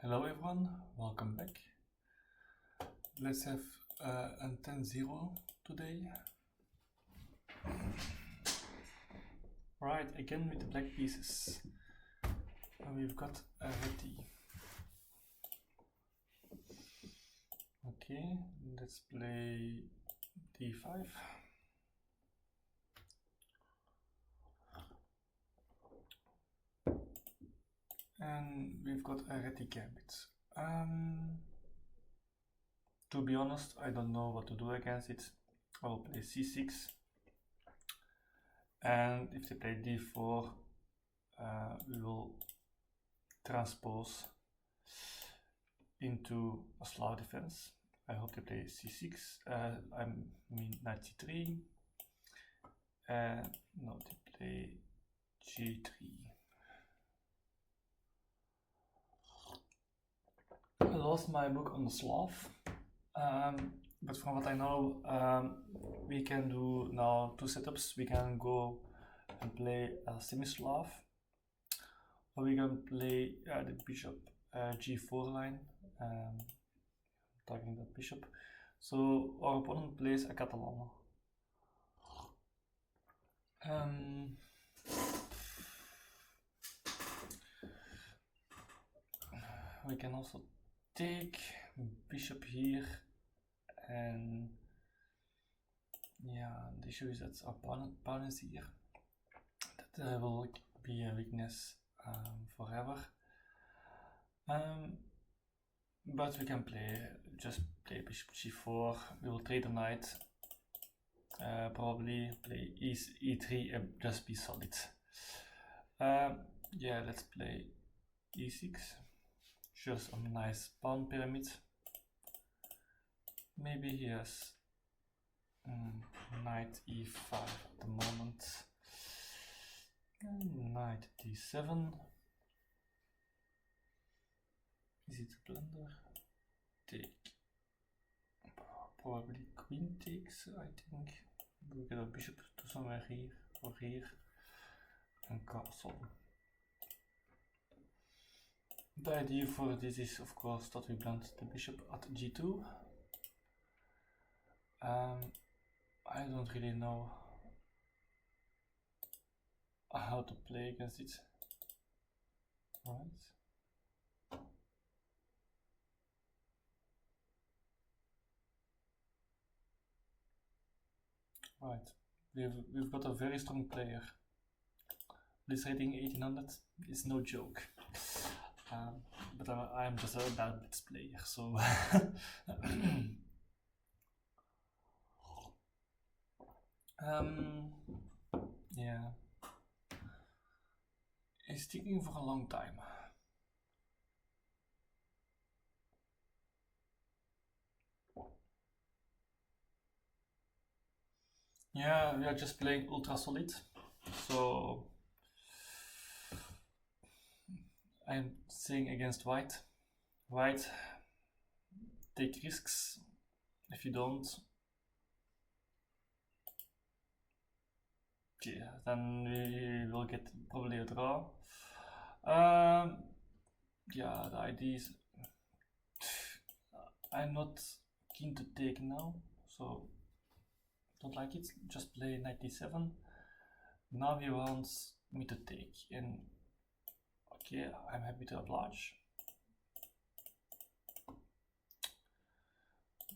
Hello everyone, welcome back. Let's have a 10-0 today. Right, again with the black pieces. And we've got a ready. Okay, let's play d5. And we've got a ready gambit. To be honest, I don't know what to do against it. I will play c6. And if they play d4, we will transpose into a Slav defense. I hope they play c6. I mean knight c3. No, they play g3. I lost my book on the Slav, but from what I know, we can do now two setups. We can go and play a semi-Slav, or we can play the bishop g4 line, targeting that bishop. So our opponent plays a Catalano. We can also take bishop here, and yeah, the issue is that our pawn is here. That will be a weakness forever. But we can just play bishop g4. We will trade the knight. Probably play e3 and just be solid. Yeah, let's play e6. Just a nice pawn pyramid. Maybe he has knight e5 at the moment. And knight d7. Is it a blunder? Take. Probably queen takes, I think. We get a bishop to somewhere here or here. And castle. The idea for this is, of course, that we blunt the bishop at g2. I don't really know how to play against it. Right. We've got a very strong player. This rating 1800 is no joke. But I'm just a bad blitz player, so yeah, it's taking for a long time. Yeah, we are just playing ultra solid, so I'm saying against white. White, take risks. If you don't, yeah, then we will get probably a draw. Yeah, the idea is I'm not keen to take now, so don't like it. Just play knight d7. Now he wants me to take, and okay, I'm happy to oblige.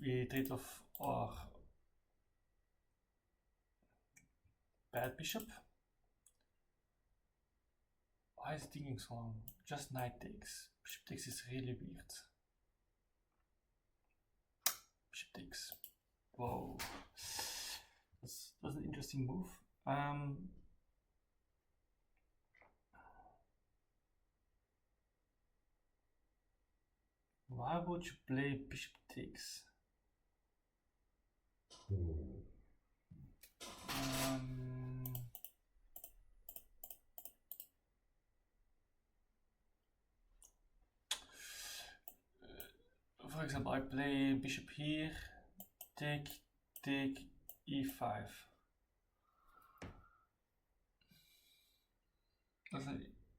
We trade off our bad bishop. Why is it taking so long? Just knight takes. Bishop takes is really weird. Bishop takes. Whoa. That's an interesting move. Why would you play bishop takes? For example, I play bishop here, take, e5.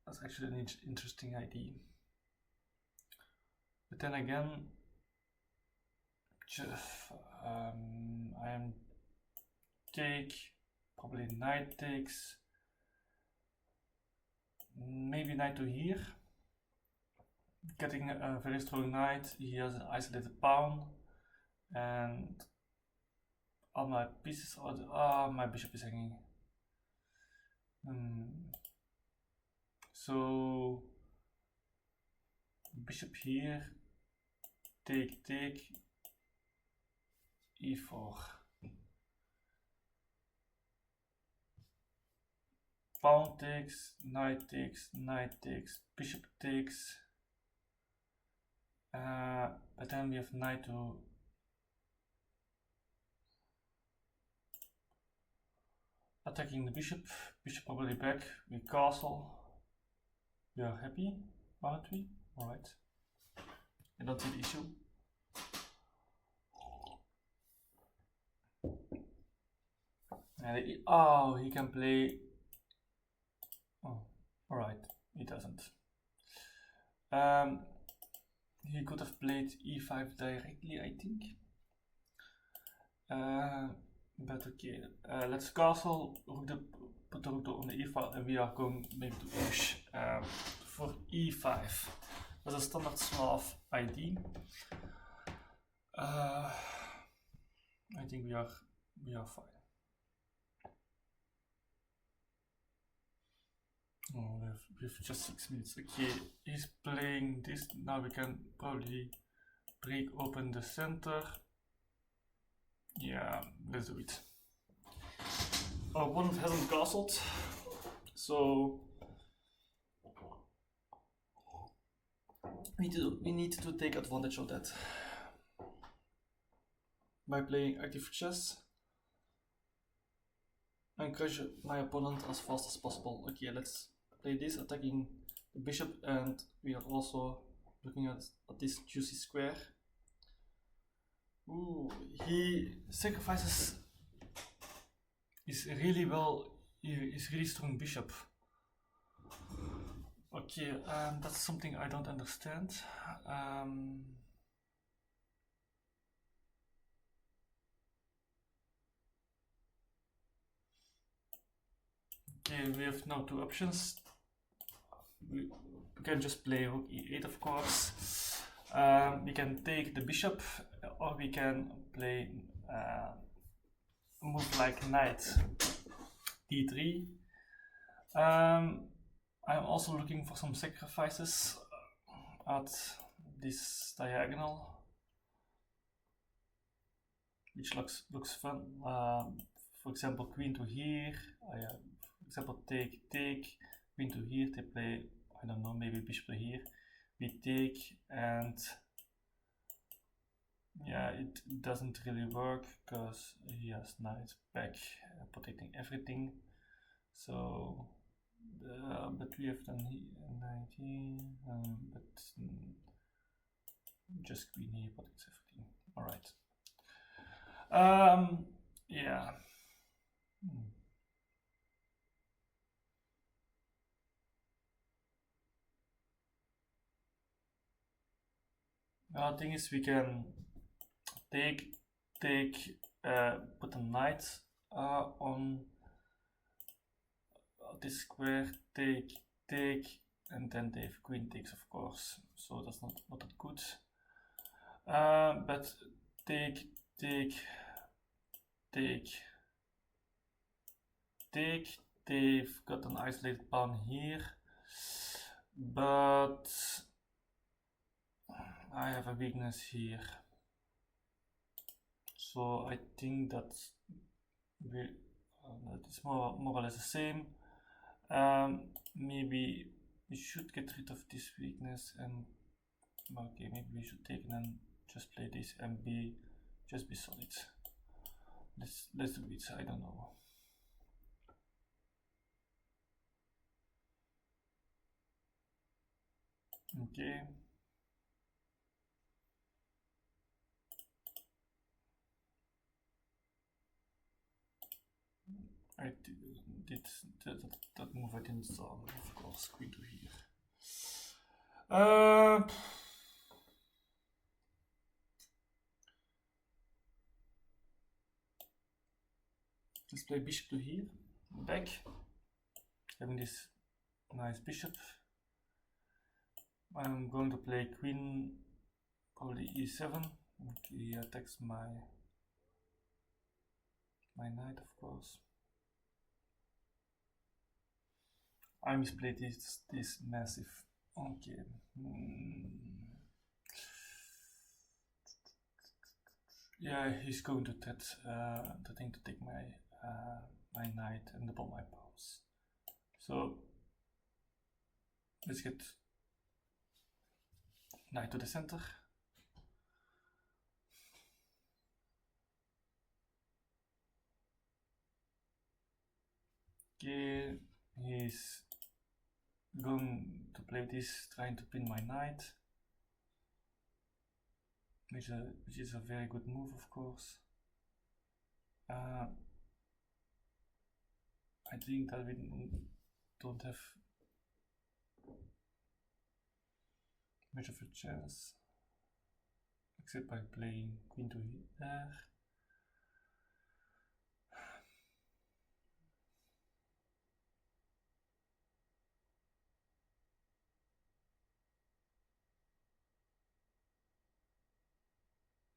That's actually an interesting idea. but then again, I am take, probably knight takes, maybe knight to here, getting a very strong knight. He has an isolated pawn, and all my pieces are, my bishop is hanging. So bishop here, take, e4. Pawn takes, knight takes, bishop takes. But then we have knight to attacking the bishop probably back, we castle. We are happy, aren't we? Alright. I don't see the issue. And oh, he can play. Oh, alright, he doesn't. He could have played e5 directly, I think. But okay, let's castle, put the rook on the e5, and we are going maybe to push for e5. That's a standard Slav ID. I think we are fine. Oh, we have just 6 minutes. Okay, he's playing this. Now we can probably break open the center. Yeah, let's do it. Our opponent hasn't castled, so we need to take advantage of that by playing active chess and crush my opponent as fast as possible. Okay, let's play this, attacking the bishop, and we are also looking at this juicy square. Ooh, he sacrifices his really strong bishop. Okay, that's something I don't understand. Okay, we have now 2 options. We can just play rook e8, of course. We can take the bishop, or we can play a move like knight d3. I'm also looking for some sacrifices at this diagonal, which looks fun. For example, queen to here. For example, take, queen to here. They play, I don't know, maybe bishop to here. We take, and yeah, it doesn't really work because he has knight back, protecting everything. So, but we have done knight here, but just queen here protects everything. All right. Yeah. The thing is, we can take, put a knight on this square, take, and then they have queen takes, of course. So that's not that good. But take, they've got an isolated pawn here, but I have a weakness here. So I think that it's more or less the same. Maybe we should get rid of this weakness, and okay, maybe we should take and then just play this and just be solid. Let's do it. I don't know. Okay. I did that move I didn't saw, of course, queen to here. Let's play bishop to here, back, having this nice bishop. I'm going to play queen, probably e7. Okay, he attacks my knight, of course. I misplayed this massive. Okay. Yeah, he's going to threaten to take my knight and double my pawns. So let's get knight to the center. Okay, he's going to play this, trying to pin my knight, which is a very good move, of course. I think that we don't have much of a chance, except by playing queen to there.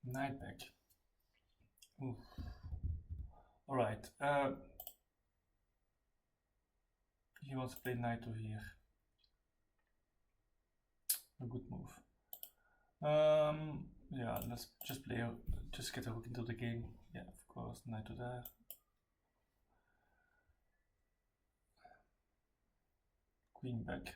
Knight back. Ooh. All right. He wants to play knight to here. A good move. Yeah, let's just get a rook into the game. Yeah, of course, knight to there. Queen back.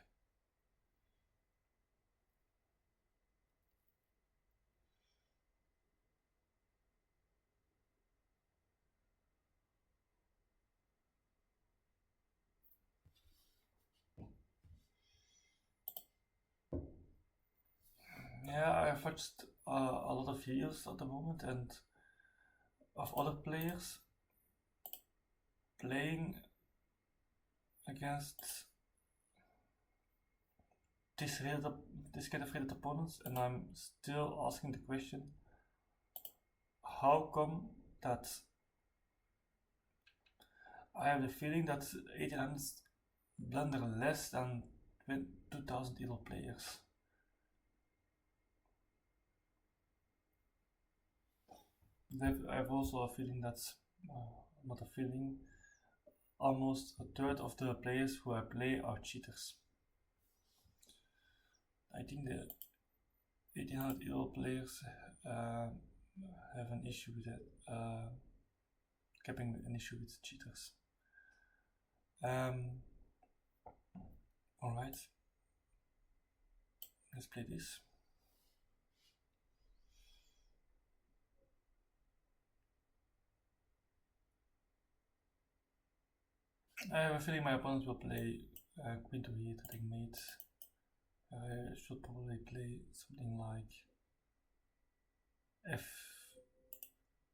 Yeah, I've watched a lot of videos at the moment and of other players playing against this kind of rated opponents, and I'm still asking the question: how come that I have the feeling that 1800s blunder less than 2000 ELO players? I have also a feeling that, not a feeling, almost a third of the players who I play are cheaters. I think the 1800 ELO players have an issue with it, having an issue with cheaters. Alright, let's play this. I have a feeling my opponent will play queen to here to take mate. I should probably play something like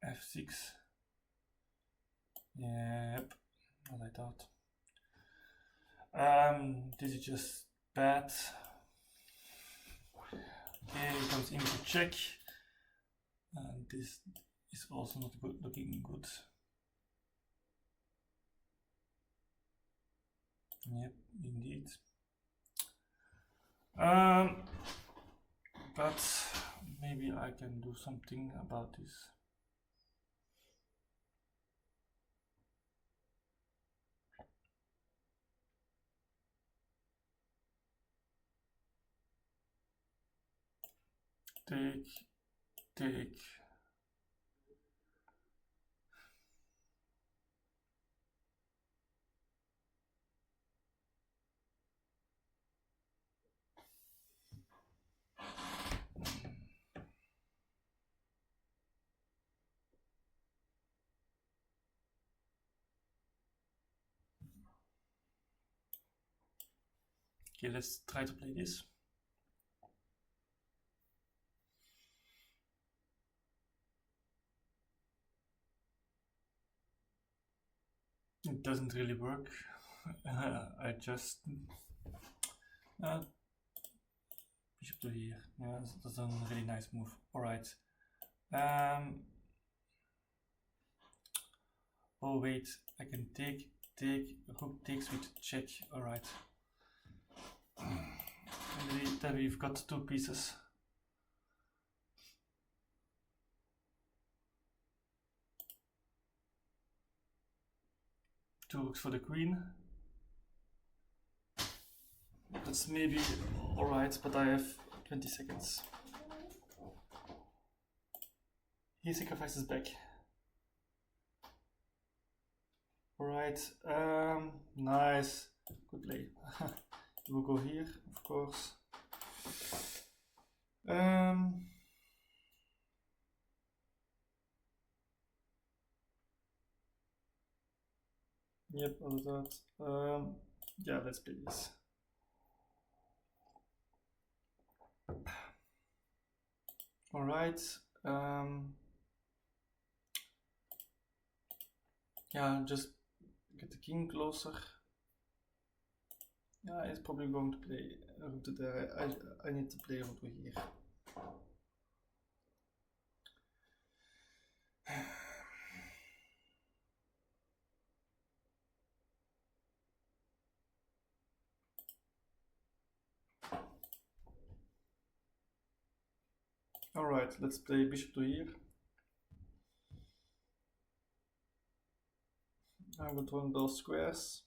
f6. Yep, what I thought. This is just bad. Okay, it comes into check, and this is also not looking good. Yep, indeed. But maybe I can do something about this. Take. Okay, let's try to play this. It doesn't really work. I just bishop to here. Yeah, that's a really nice move. All right. Oh wait, I can take, rook takes with check, alright. And then we've got two pieces. Two rooks for the queen. That's maybe alright, but I have 20 seconds. He sacrifices back. Alright, nice. Good play. We'll go here, of course. Yep, all of that. Yeah, let's play this. Alright. Yeah, just get the king closer. Yeah, he's probably going to play rook to there. I need to play rook to here. Alright, let's play bishop to here. I'm controlling those squares.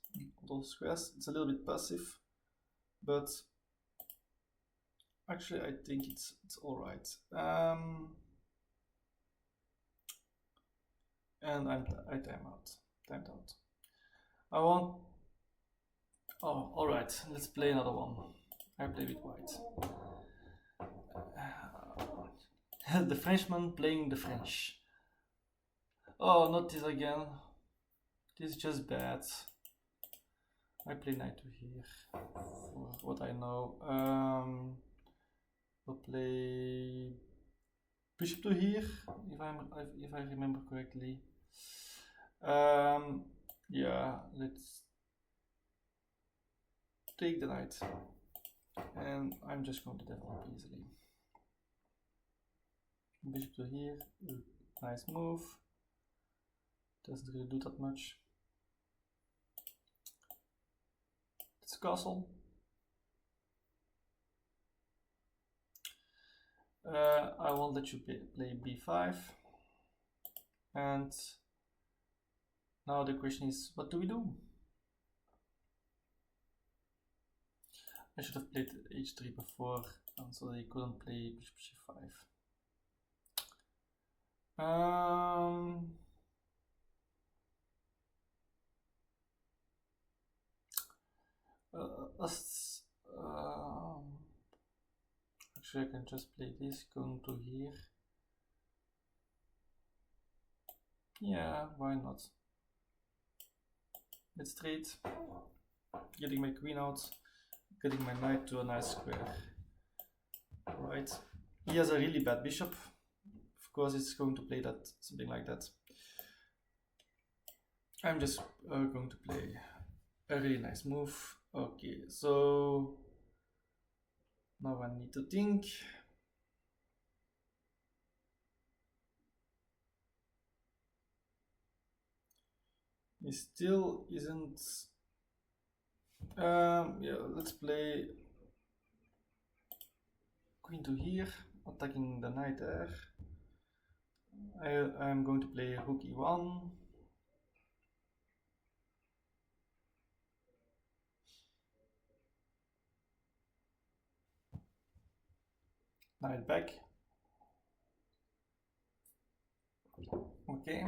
It's a little bit passive, but actually I think it's alright. And I timed out. I want. Oh, alright. Let's play another one. I play with white. The Frenchman playing the French. Oh, not this again. This is just bad. I play knight to here. For what I know. We'll play bishop to here, if I remember correctly. Yeah, let's take the knight, and I'm just going to develop easily. Bishop to here, nice move. Doesn't really do that much. It's castle. I won't let you play b5. And now the question is, what do we do? I should have played h3 before, so they couldn't play bishop g5. Actually, I can just play this, going to here. Yeah, why not? It's straight. Getting my queen out, getting my knight to a nice square. Right. He has a really bad bishop. Of course, it's going to play that, something like that. I'm just going to play a really nice move. Okay, so now I need to think. He still isn't. Yeah, let's play queen to here, attacking the knight there. I'm going to play rook e1. Knight back. Okay.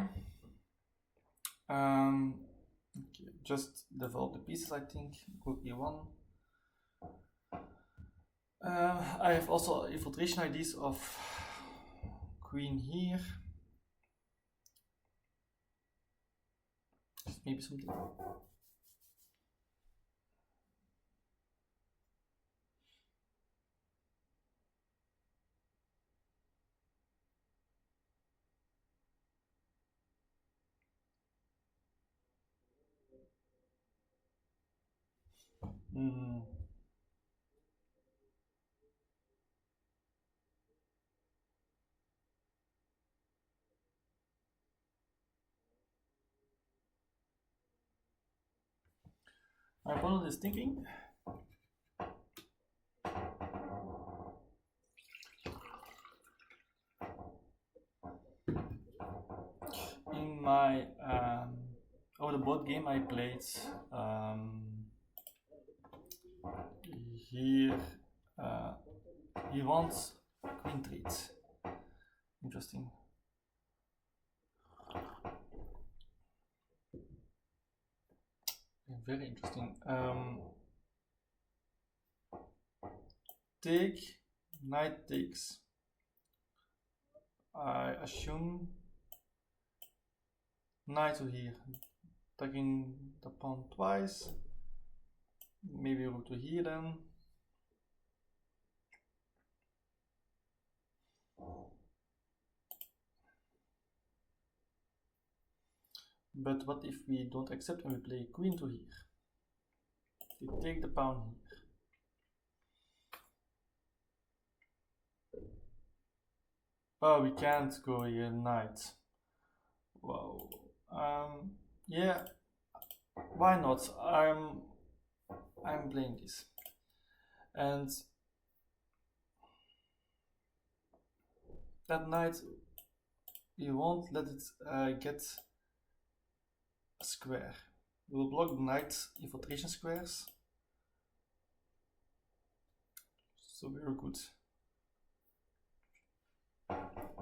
Okay, just develop the pieces, I think. Rook e1. I have also infiltration ideas of queen here. Maybe something. My opponent is thinking. In my over the board game I played here he wants queen trade. Interesting. Very interesting. Take, knight takes. I assume knight to here, taking the pawn twice. Maybe rook to here then. But what if we don't accept and we play queen to here? We take the pawn here. Oh, we can't go here, knight. Wow. Yeah. Why not? I'm playing this, and that knight you won't let it get a square. We will block the knight infiltration squares. So very good.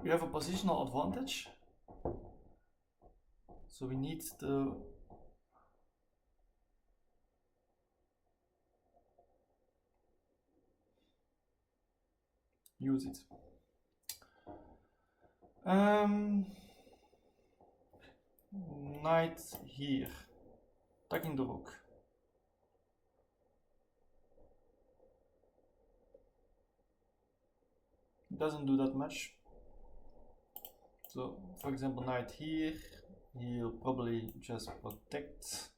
We have a positional advantage, so we need to use it. Knight here, attacking the rook. Doesn't do that much. So, for example, knight here, he'll probably just protect.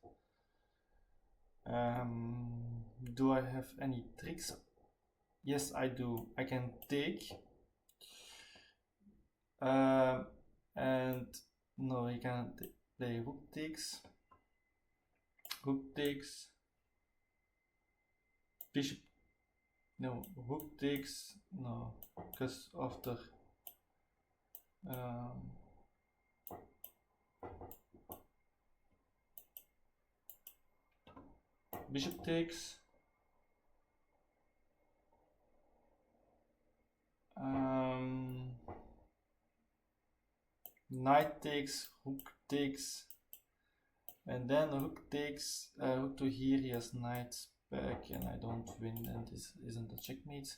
Do I have any tricks? Yes, I do. I can take. And no, he can play rook takes. Rook takes. Bishop. No, rook takes. No, because after. Bishop takes. Knight takes, rook takes, and then rook takes, rook to here, he has knight back, and I don't win, and this isn't a checkmate.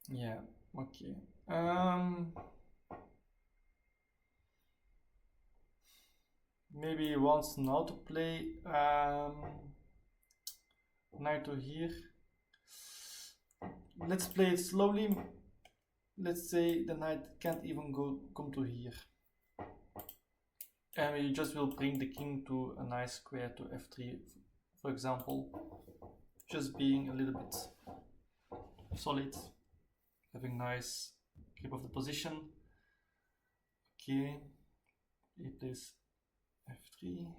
Yeah, okay. Maybe he wants now to play knight to here. Let's play it slowly. Let's say the knight can't even come to here. And we just will bring the king to a nice square to f3, for example. Just being a little bit solid, having nice grip of the position. Okay, he plays f3.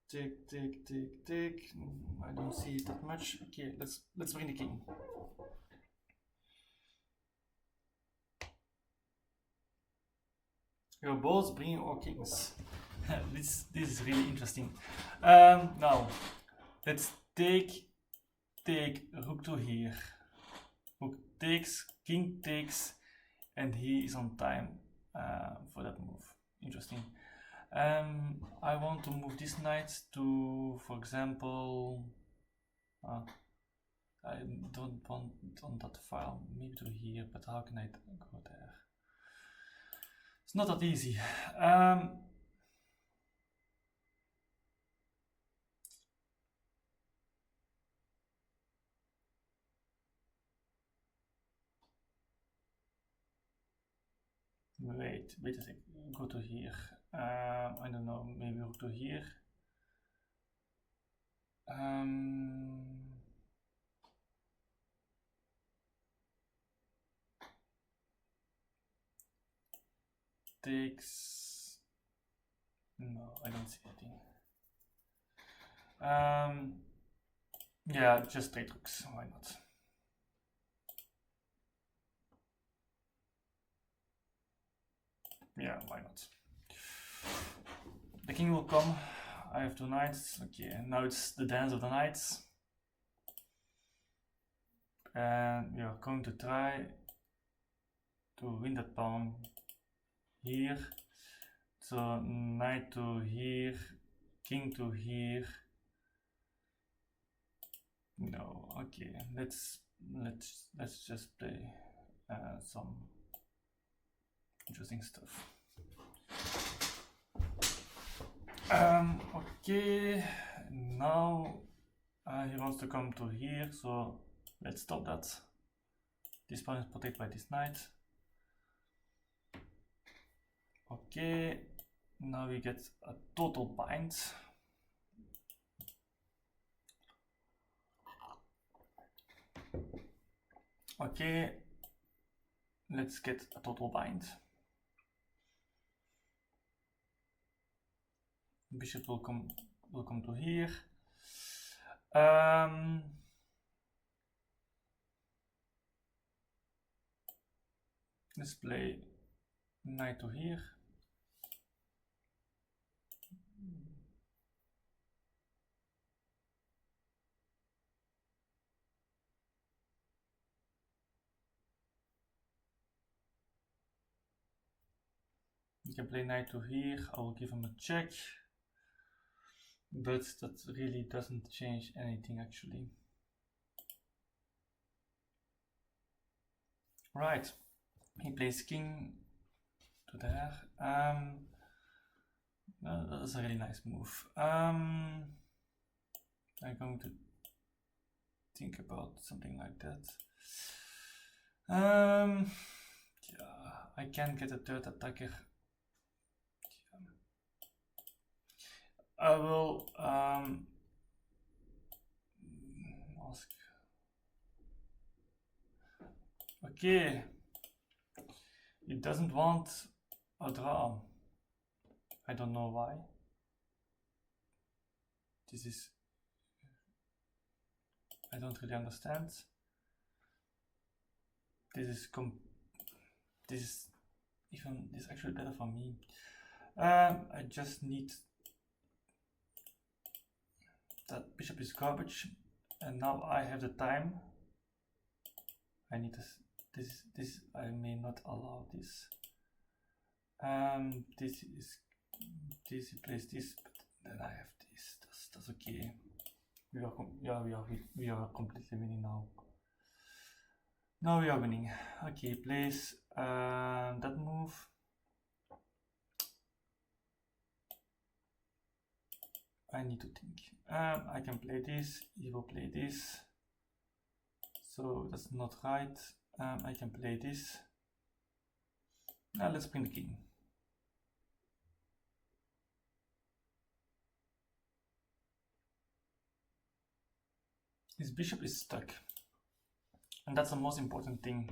Take, take, take, take. I don't see it that much. Okay, let's bring the king. We're both bringing our kings. this is really interesting. Now, let's take rook to here. Rook takes, king takes, and he is on time for that move. Interesting. I want to move this knight to, for example, I don't want on that file, maybe to here, but how can I go there? It's not that easy. Wait a sec, go to here. I don't know, maybe go to here. takes. No, I don't see anything. Yeah, just straight rooks. Why not? Yeah, why not? The king will come. I have 2 knights. Okay, now it's the dance of the knights. And we are going to try to win that pawn here. So knight to here, king to here. No, okay. Let's just play some interesting stuff. Okay, now he wants to come to here, so let's stop that. This pawn is protected by this knight. Okay, now we get a total bind. Okay, let's get a total bind. Bishop will come to here. Let's play knight to here. You can play knight to here. I will give him a check, but that really doesn't change anything actually. Right, he plays king to there. That is a really nice move. I'm going to think about something like that. Yeah, I can get a third attacker. I will ask. Okay, it doesn't want a draw. I don't know why. This is, I don't really understand. This is actually better for me. I just need that bishop is garbage, and now I have the time. I need this. I may not allow this. This plays this, but then I have this. That's okay. We are completely winning now. Now we are winning. Okay, plays that move. I need to think. I can play this. He will play this. So that's not right. I can play this. Now let's bring the king. His bishop is stuck, and that's the most important thing.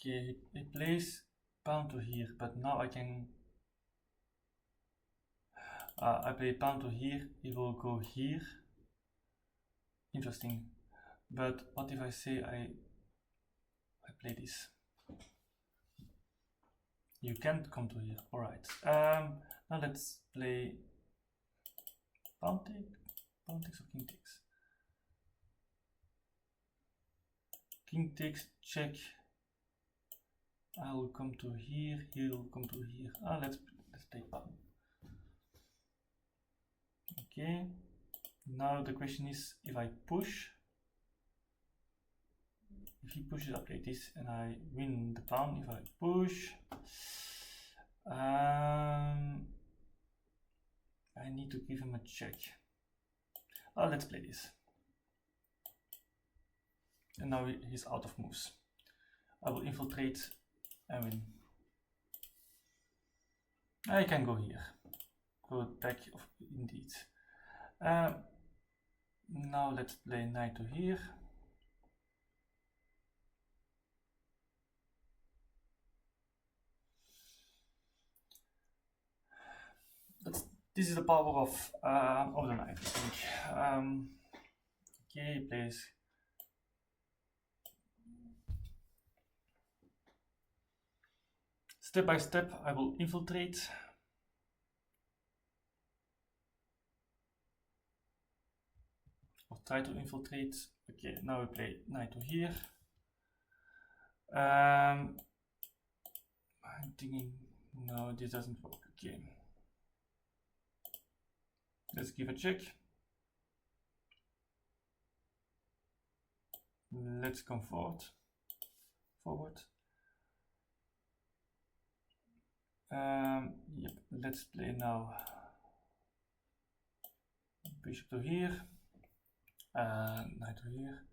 Okay, he plays pawn to here, but now I can. I play pawn to here. He will go here. Interesting, but what if I say I play this? You can't come to here. All right. Now let's play pawn takes or king takes. King takes, check. I will come to here. He will come to here. Let's take pawn. Okay. Now the question is, if I push. If he pushes, I play this and I win the pawn. If I push, I need to give him a check. Let's play this. And now he's out of moves. I will infiltrate and win. I can go here. go back indeed. Now let's play knight to here. This is the power of the knight, I think. Okay, plays. Step by step, I will infiltrate. Or try to infiltrate. Okay, now we play knight to here. I'm thinking, no, this doesn't work. Okay. Let's give a check. Let's come forward. Yep, let's play now bishop to here, knight to here.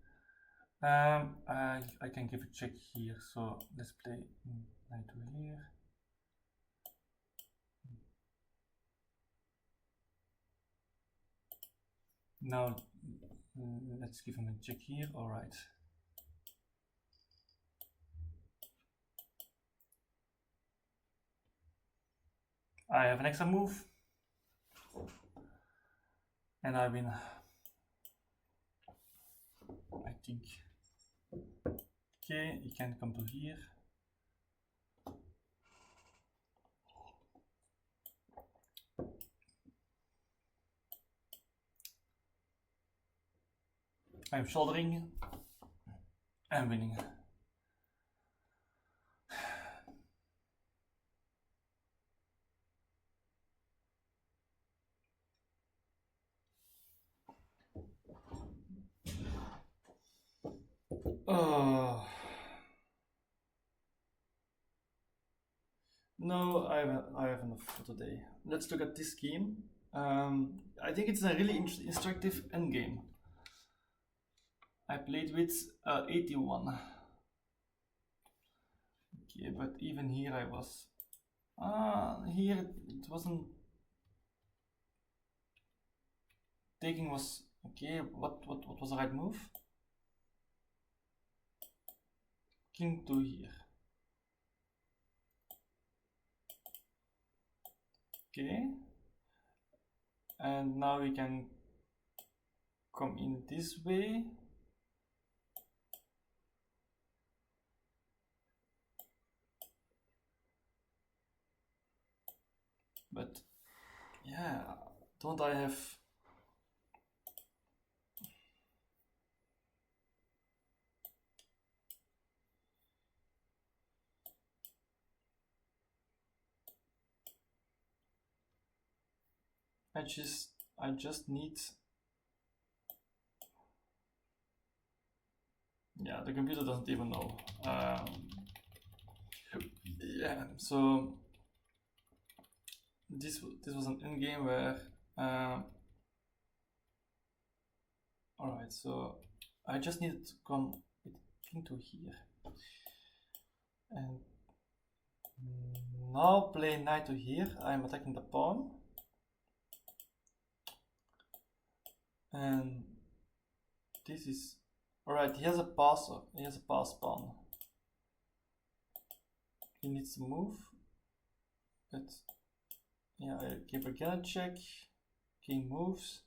I can give a check here, so let's play knight to here. Now let's give him a check here. All right. I have an extra move, and I win. I think. Okay, he can come to here. I'm shouldering and winning. No, I have enough for today. Let's look at this game. I think it's a really instructive endgame. I played with 81. Okay, but even here I was. Here it wasn't. Taking was okay. What was the right move? King to here. Okay. And now we can come in this way. But yeah, don't I have I just need, yeah, the computer doesn't even know. Yeah, so this was an end game where alright, so I just needed to come with king to here and now play knight to here. I'm attacking the pawn. And this is alright. He has a passer. He has a pass pawn. He needs to move. But yeah, I give again a check. King moves.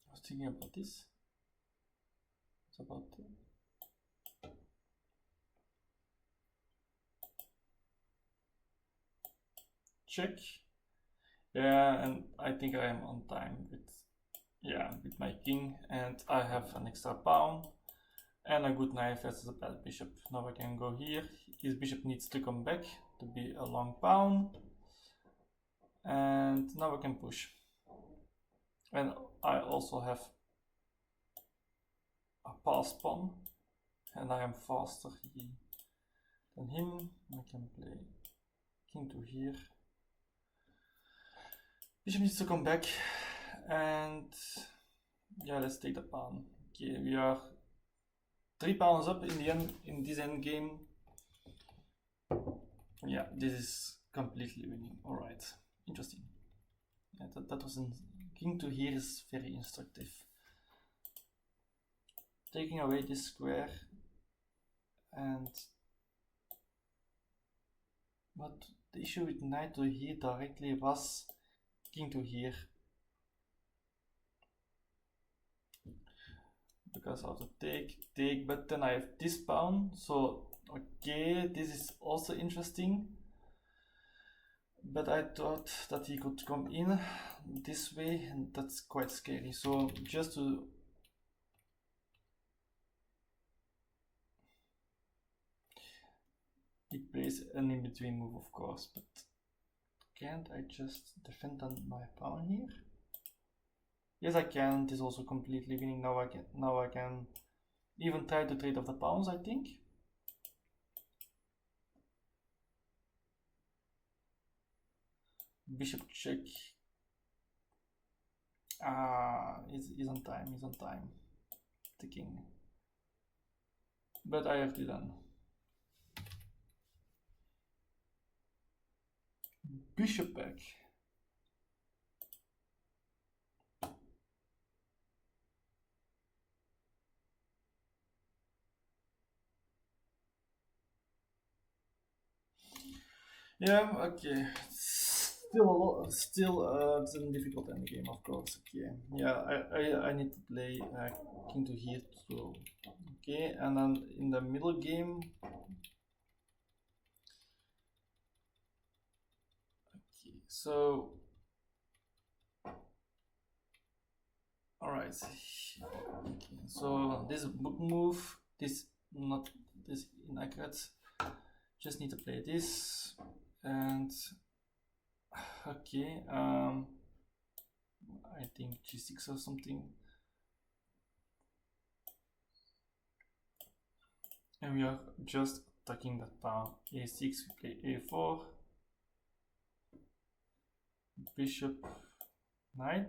I was thinking about this. It's about check. Yeah, and I think I am on time with my king, and I have an extra pawn and a good knight versus a bad bishop. Now I can go here. His bishop needs to come back to be a long pawn, and now I can push. And I also have a pass pawn, and I am faster than him. I can play king to here. Bishop needs to come back, and yeah, let's take the pawn. Okay, we are 3 pawns up in the end, in this end game. Yeah, this is completely winning. Alright, interesting. Yeah, that was king to here is very instructive. Taking away this square, and but the issue with knight to here directly was king to here, because of the take, but then I have this pawn, so okay, this is also interesting, but I thought that he could come in this way, and that's quite scary. So just to he plays an in-between move, of course, but can't I just defend on my pawn here? Yes, I can. It is also completely winning. Now I can even try to trade off the pawns, I think. Bishop check. He's on time. He's on time. The king. But I have to done. Bishop back. Yeah, okay. Still it's a difficult endgame, of course. Okay, yeah, I need to play king to here too. Okay, and then in the middle game. Okay, so all right. Okay, so this book move, this inaccurate. Just need to play this, and okay, I think g6 or something, and we are just attacking that pawn. A6, we play a4, bishop, knight.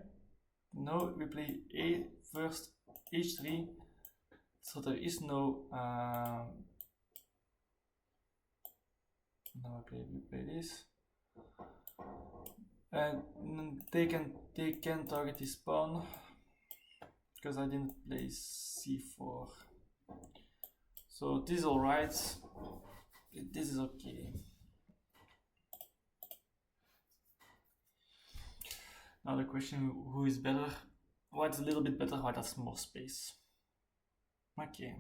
No, we play a first, h3. So there is no. Now we play this, and they can target this pawn because I didn't play c4. So this is alright. This is okay. Now the question: who is better? White's a little bit better. White has more space. Okay.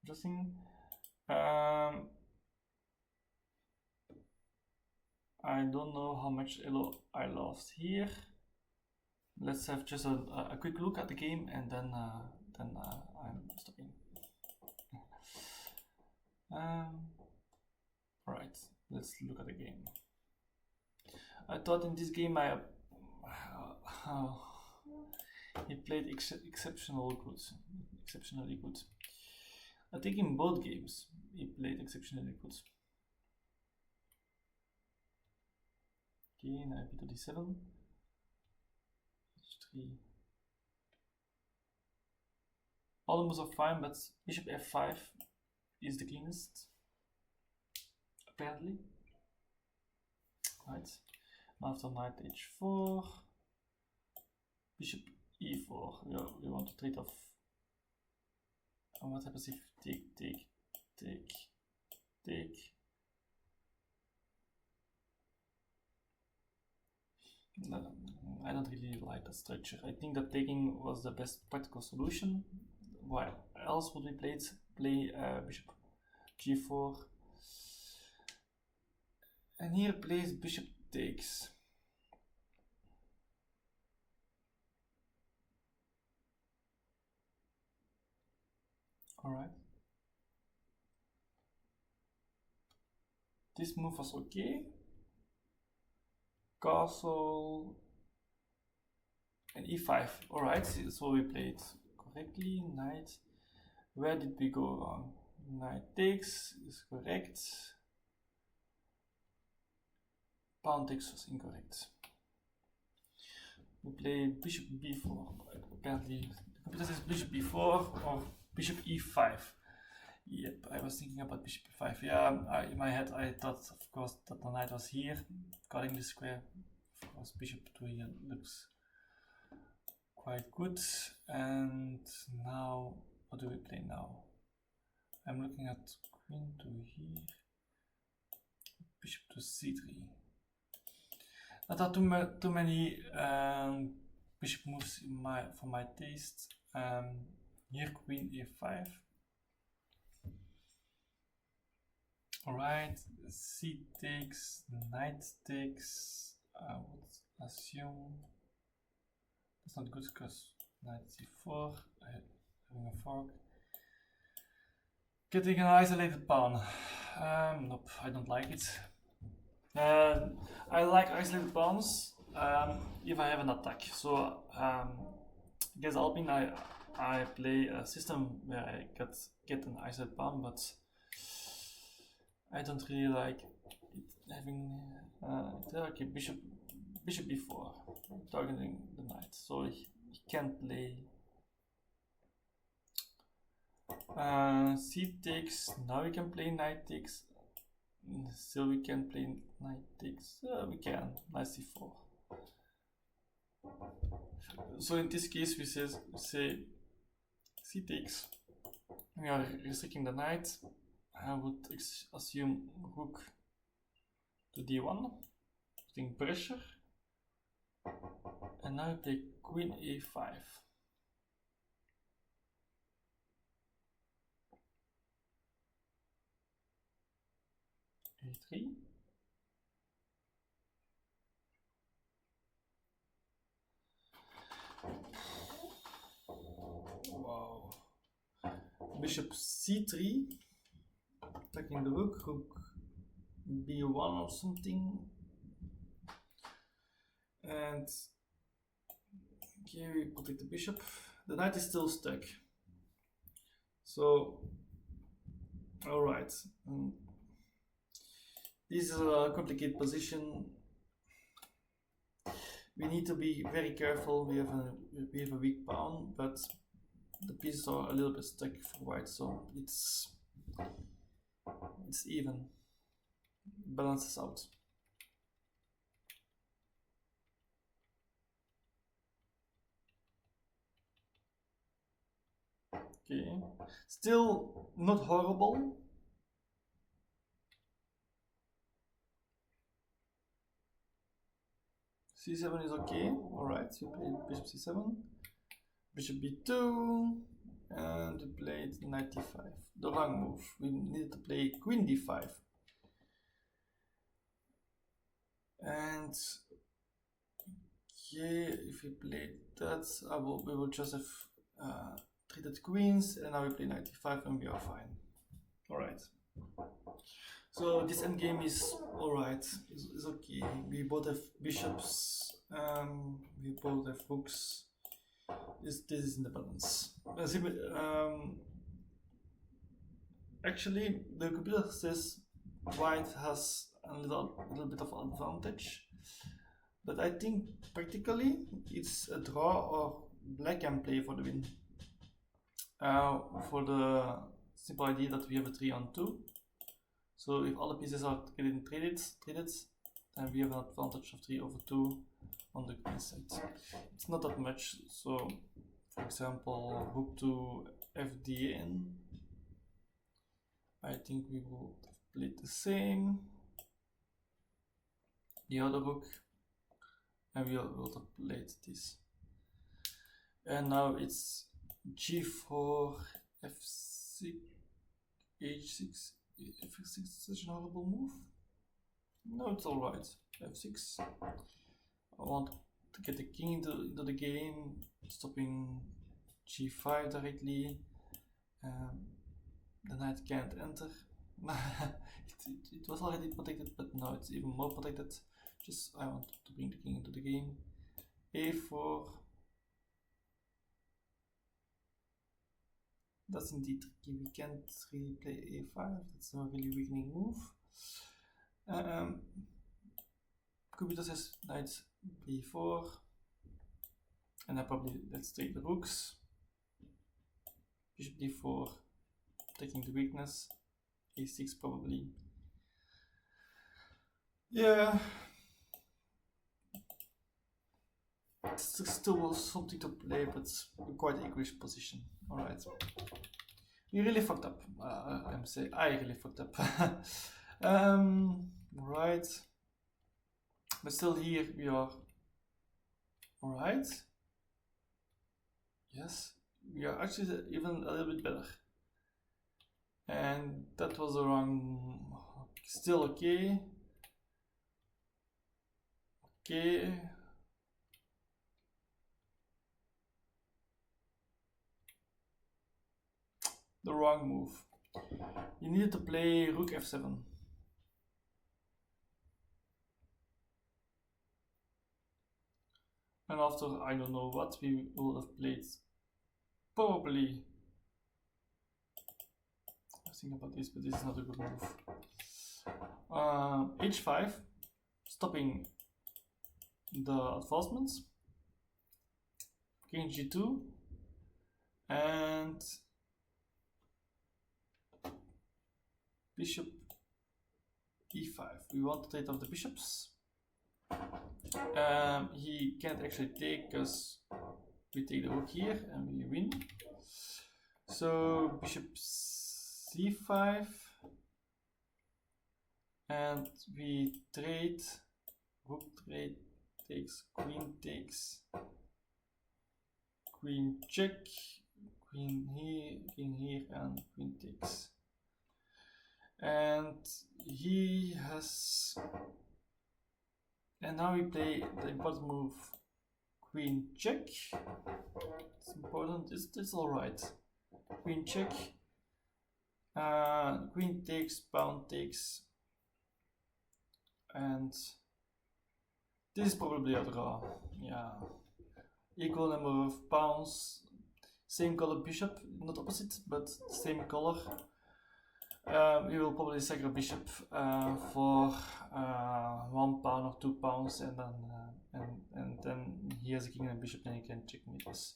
Interesting. I don't know how much elo I lost here. Let's have just a quick look at the game, and then I'm stopping. Right, let's look at the game. I thought in this game he played exceptionally good. I think in both games he played exceptionally good. Okay, now b to d7, h3. All the moves are fine, but bishop f5 is the cleanest, apparently. Right. After knight h4, bishop e4. We want to trade off. And what happens if take? No, I don't really like that structure. I think that taking was the best practical solution. Why else would we play bishop g4? And here plays bishop takes. Alright. This move was okay. Castle and e5. Alright, so we played correctly. Knight. Where did we go wrong? Knight takes is correct. Pawn takes was incorrect. We play bishop b4. Apparently This is bishop b4 or bishop e5. Yep, I was thinking about bishop e5. Yeah, in my head I thought, of course, that the knight was here, cutting the square. Of course, bishop to here looks quite good. And now, what do we play now? I'm looking at queen to here, bishop to c3. Not that too many bishop moves for my taste. Here queen e5. Alright, c takes, knight takes. I would assume that's not good because knight c4, having a fork. Getting an isolated pawn. Nope, I don't like it. I like isolated pawns if I have an attack. So against Alpine, I play a system where I get an isolated pawn, but I don't really like it having okay, bishop b4, targeting the knight. So he can't play c takes. Now we can play knight takes. Still we can play knight takes. We can knight c4. So in this case we say c takes. We are restricting the knight. I would assume rook to d1, putting pressure. And now we play queen a5. a3. Wow. Bishop c3, attacking the rook b1 or something. And okay, we protect the bishop. The knight is still stuck. So, alright. This is a complicated position. We need to be very careful. We have a weak pawn, but the pieces are a little bit stuck for white, so it's even. Balances out. Okay, still not horrible. c7 is okay. Alright, so we played bishop c7, bishop b2, and we played knight d5. The wrong move. We needed to play queen d5. And okay, if we play that, we will just have treated queens, and now we play knight d5 and we are fine. Alright. So this endgame is alright, is okay. We both have bishops, we both have rooks. This is in the balance. Actually, the computer says white has a little bit of advantage, but I think practically it's a draw or black can play for the win. For the simple idea that we have a 3-on-2. So if all the pieces are getting traded, then we have an advantage of 3/2 on the queen side. It's not that much. So, for example, rook to fdn. I think we will play the same. The other rook, and we will have played this. And now it's g4, f6, h6. f6 is such an horrible move. No, it's alright. f6. I want to get the king into the game, stopping g5 directly. The knight can't enter. it was already protected, but now it's even more protected. Just I want to bring the king into the game. a4. That's indeed tricky. We can't really play a5. That's a really weakening move. Computer says knight b4, and I probably let's take the rooks. bishop d4, taking the weakness, a6 probably. Yeah, it's still something to play, but quite equish position. All right, we really fucked up. I really fucked up. Right, but still here we are. All right. Yes, we are actually even a little bit better. And that was around, still okay. Okay. The wrong move. You needed to play rook f7. And after I don't know what, we will have played probably. I think about this, but this is not a good move. H5, stopping the advancements. King g2, and bishop e5. We want to trade off the bishops. He can't actually take because we take the rook here and we win. So bishop c5, and we trade. Rook trade takes, queen takes, queen check, queen here, and queen takes. And he has, and now we play the important move, queen check. It's important, it's alright. Queen check, queen takes, pawn takes, and this is probably a draw. Yeah, equal number of pawns, same color bishop, not opposite, but same color. We will probably sack a bishop for 1 pawn or 2 pawns, and then he has a king and a bishop, and he can checkmate us.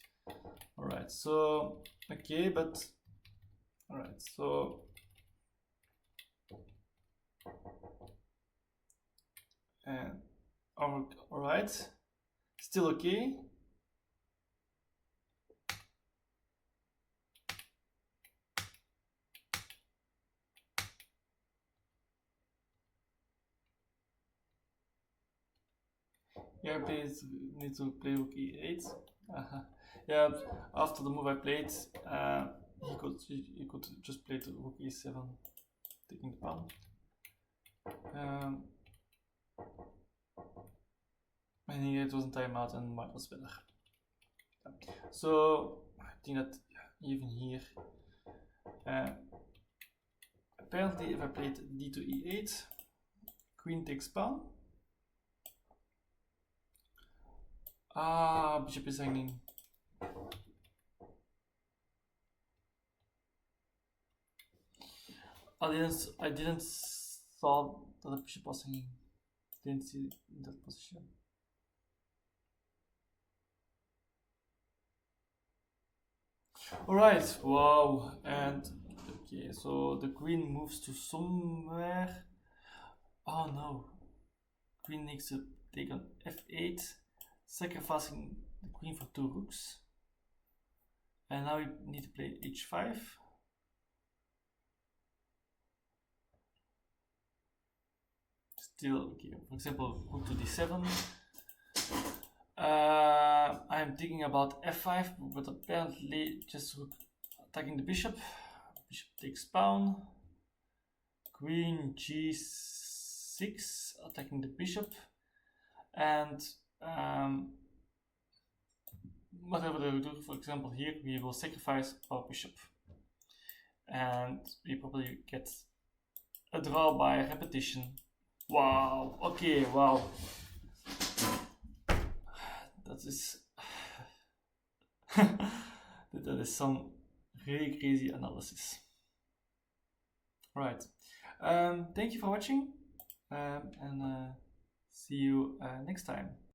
All right, so okay, but all right, so and all right, still okay. Yeah, please need to play rook e8. Yeah, after the move I played, he could just play the rook e7, taking the pawn. And here it was in timeout and white was better. So I think that even here, apparently if I played d to e8, queen takes pawn. Bishop is hanging. I didn't saw that the bishop was hanging. Didn't see that position. Alright, wow, and okay, so the queen moves to somewhere. Oh no, queen needs to take on f8, sacrificing the queen for 2 rooks. And now we need to play h5. Still, okay, for example, rook to d7. I'm thinking about f5, but apparently just rook attacking the bishop. Bishop takes pawn. Queen g6 attacking the bishop. And whatever they do, for example, here we will sacrifice our bishop. And we probably get a draw by repetition. Wow, okay, wow. That is that is some really crazy analysis. Right. Thank you for watching, and see you next time.